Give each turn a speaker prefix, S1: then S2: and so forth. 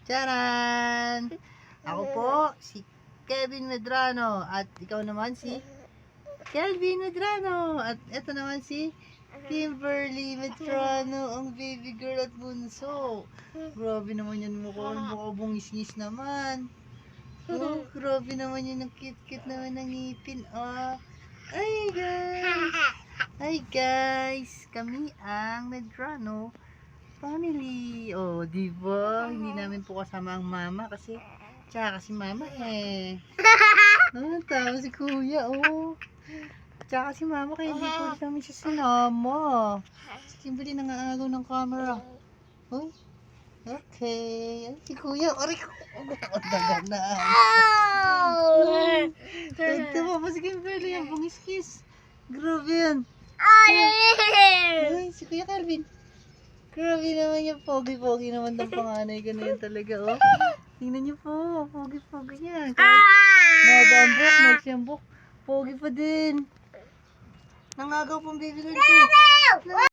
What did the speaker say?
S1: Charan! Ako po, si Kevin Medrano. At ikaw naman si Kelvin Medrano. At ito naman si Kimberly Medrano, ang baby girl at bunso. Grabe naman yan mukha. Mukha bungis-ngis naman. Oh, grabe naman yun. Ang cute-cute naman ng ngipin. Oh. Hi guys! Kami ang Medrano family. Oh, di ba? Hindi namin po kasama ang mama kasi tsaka si mama eh. Oh, tama si kuya, oh. Tsaka si mama kaya hindi po namin siya sinama. Si Kimberly nangaagaw ng camera. Uy, okay. Ay, si kuya, aray ko. Ang dagan na. Ito pa si Kimberly, ang bungis-kis. Grabe yan. Ay, si Kuya Calvin. Grabe naman yung pogi-pogi naman ng panganay ko na yun talaga, oh. Tingnan niyo po, pogi-pogi niya. Kahit nabambok, nagsiyambok, pogi pa din. Nangagaw pong baby girl ko.